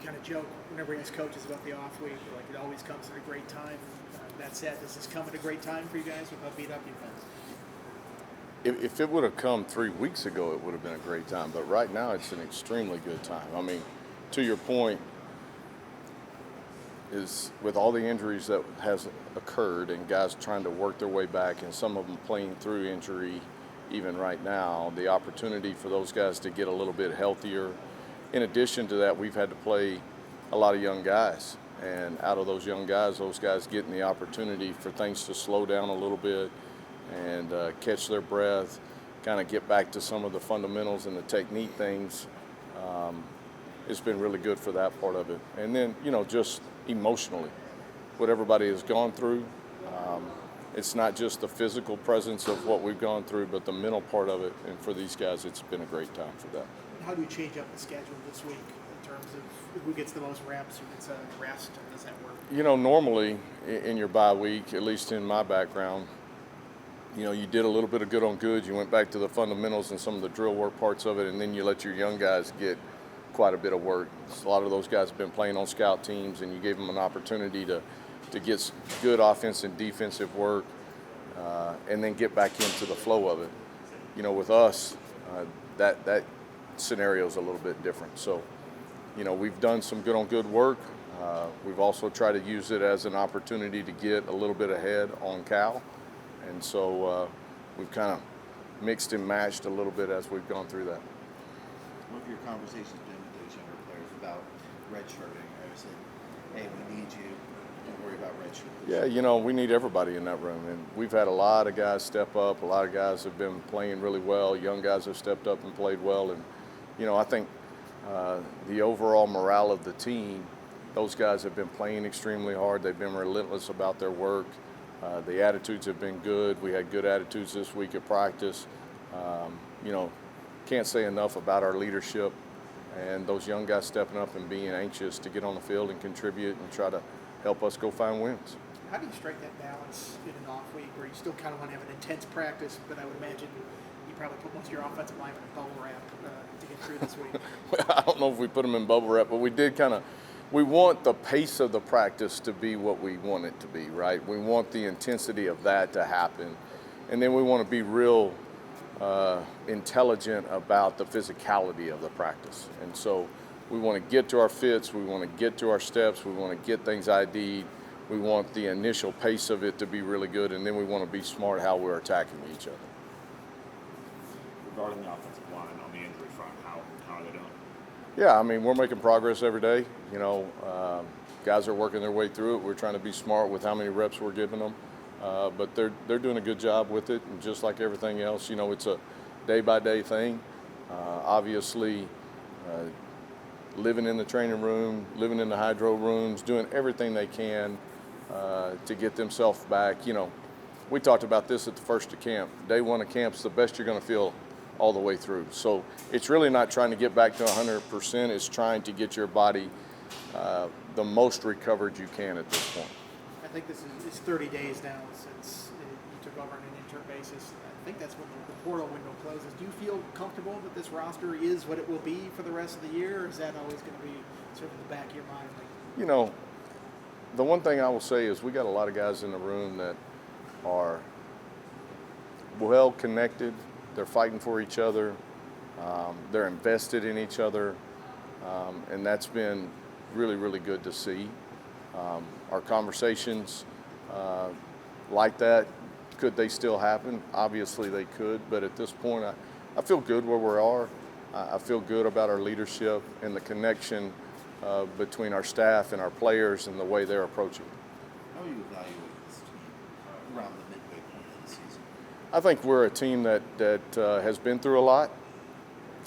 kind of joke whenever he has coaches about the off week, like it always comes at a great time. That said, does this come at a great time for you guys with how beat up you've been? If it would have come 3 weeks ago, it would have been a great time. But right now, it's an extremely good time. I mean, to your point, is with all the injuries that has occurred and guys trying to work their way back and some of them playing through injury even right now, the opportunity for those guys to get a little bit healthier. In addition to that, we've had to play a lot of young guys. And out of those young guys, those guys getting the opportunity for things to slow down a little bit and catch their breath, kind of get back to some of the fundamentals and the technique things. It's been really good for that part of it. And then, just emotionally, what everybody has gone through, it's not just the physical presence of what we've gone through, but the mental part of it. And for these guys, it's been a great time for that. How do you change up the schedule this week in terms of who gets the most reps, who gets a rest, and does that work? Normally in your bye week, at least in my background, you did a little bit of good on good. You went back to the fundamentals and some of the drill work parts of it, and then you let your young guys get quite a bit of work. A lot of those guys have been playing on scout teams, and you gave them an opportunity to get good offensive and defensive work, and then get back into the flow of it. With us, that scenario is a little bit different. So, we've done some good on good work. We've also tried to use it as an opportunity to get a little bit ahead on Cal. And so we've kind of mixed and matched a little bit as we've gone through that. What have your conversations been with those younger players about redshirting? I was like, hey, we need you. Don't worry about redshirting. Yeah, we need everybody in that room. And we've had a lot of guys step up. A lot of guys have been playing really well. Young guys have stepped up and played well. And, I think the overall morale of the team, those guys have been playing extremely hard. They've been relentless about their work. The attitudes have been good. We had good attitudes this week at practice. Can't say enough about our leadership and those young guys stepping up and being anxious to get on the field and contribute and try to help us go find wins. How do you strike that balance in an off week where you still kind of want to have an intense practice, but I would imagine you probably put most of your offensive linemen in bubble wrap to get through this week? Well, I don't know if we put them in bubble wrap, but we did we want the pace of the practice to be what we want it to be, right? We want the intensity of that to happen. And then we want to be real intelligent about the physicality of the practice. And so we want to get to our fits, we want to get to our steps, we want to get things ID'd, we want the initial pace of it to be really good, and then we want to be smart how we're attacking each other. Regarding the offensive line on the injury front, how are they doing? Yeah, I mean, we're making progress every day. Guys are working their way through it. We're trying to be smart with how many reps we're giving them. But they're doing a good job with it, and just like everything else, it's a day-by-day thing. Obviously, living in the training room, living in the hydro rooms, doing everything they can to get themselves back. We talked about this at the first of camp. Day one of camp's the best you're going to feel all the way through. So it's really not trying to get back to 100%. It's trying to get your body the most recovered you can at this point. I think it's 30 days now since you took over on an interim basis. I think that's when the portal window closes. Do you feel comfortable that this roster is what it will be for the rest of the year, or is that always going to be sort of in the back of your mind? The one thing I will say is we got a lot of guys in the room that are well connected. They're fighting for each other. They're invested in each other. And that's been really, really good to see. Our conversations like that, could they still happen? Obviously they could, but at this point I feel good where we are. I feel good about our leadership and the connection between our staff and our players and the way they're approaching it. How do you evaluate this team around the midway point of the season? I think we're a team that has been through a lot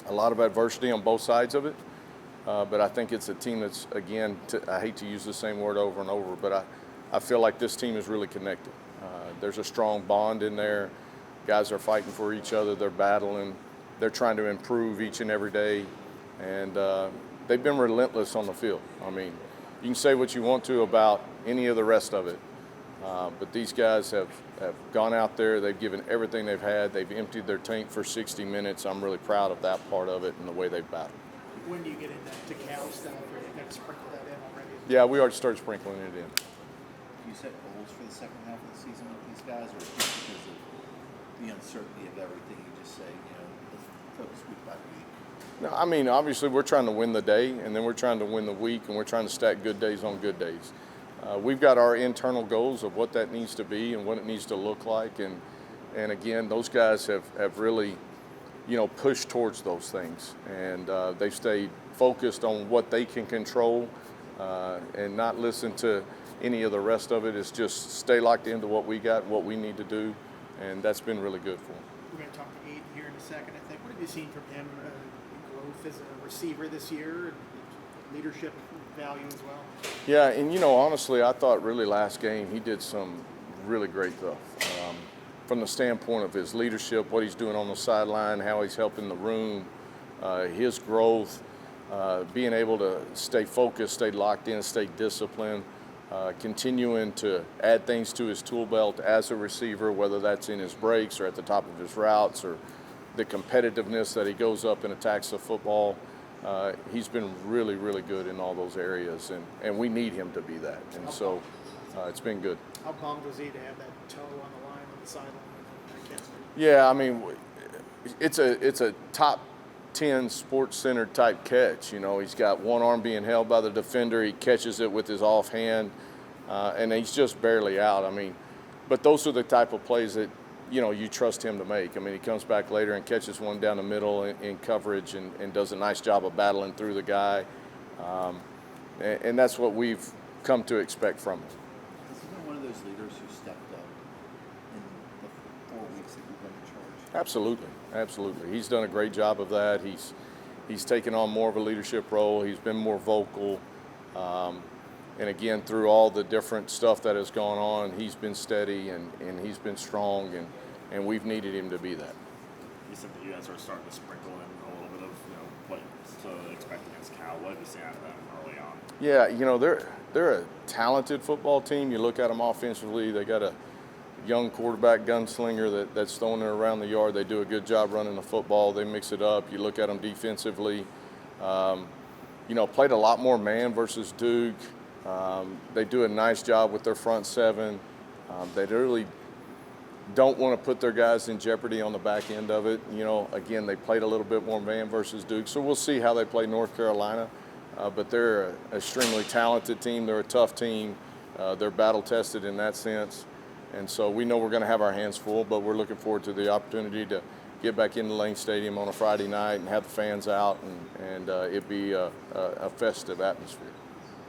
of adversity on both sides of it. But I think it's a team that's, again, I hate to use the same word over and over, but I feel like this team is really connected. There's a strong bond in there. Guys are fighting for each other. They're battling. They're trying to improve each and every day. And they've been relentless on the field. I mean, you can say what you want to about any of the rest of it, but these guys have gone out there. They've given everything they've had. They've emptied their tank for 60 minutes. I'm really proud of that part of it and the way they've battled. When do you get into cow stuff, or you kind of sprinkle that in already? Yeah, we already started sprinkling it in. Do you set goals for the second half of the season with these guys, or just because of the uncertainty of everything, you just say, let's focus week by week? No, I mean, obviously we're trying to win the day, and then we're trying to win the week, and we're trying to stack good days on good days. We've got our internal goals of what that needs to be and what it needs to look like, and again, those guys have really, pushed towards those things, and they've stayed focused on what they can control and not listen to any of the rest of it. It's just stay locked into what we got, what we need to do, and that's been really good for them. We're going to talk to Aiden here in a second, I think. What have you seen from him, growth as a receiver this year, and leadership value as well? Yeah, and honestly, I thought really last game he did some really great stuff. From the standpoint of his leadership, what he's doing on the sideline, how he's helping the room, his growth, being able to stay focused, stay locked in, stay disciplined, continuing to add things to his tool belt as a receiver, whether that's in his breaks or at the top of his routes, or the competitiveness that he goes up and attacks the football. He's been really, really good in all those areas, and we need him to be that. And so it's been good. How bummed was he to have that toe on the line on the sideline? Yeah, I mean, it's a top 10 Sports Center type catch. He's got one arm being held by the defender. He catches it with his offhand, and he's just barely out. I mean, but those are the type of plays that, you trust him to make. I mean, he comes back later and catches one down the middle in coverage and does a nice job of battling through the guy. And that's what we've come to expect from him. Has he been one of those leaders who stepped up in the 4 weeks that you've been in charge? Absolutely. He's done a great job of that. He's taken on more of a leadership role. He's been more vocal. And again, through all the different stuff that has gone on, he's been steady and he's been strong, and we've needed him to be that. You said that you guys are starting to sprinkle in a little bit of what to expect against Cal. What have you seen out of them early on? Yeah, they're a talented football team. You look at them offensively, they got a young quarterback gunslinger that's throwing it around the yard. They do a good job running the football. They mix it up. You look at them defensively. Played a lot more man versus Duke. They do a nice job with their front seven. They really don't want to put their guys in jeopardy on the back end of it. Again, they played a little bit more man versus Duke, so we'll see how they play North Carolina. But they're an extremely talented team. They're a tough team. They're battle-tested in that sense. And so we know we're going to have our hands full, but we're looking forward to the opportunity to get back into Lane Stadium on a Friday night and have the fans out and it be a festive atmosphere.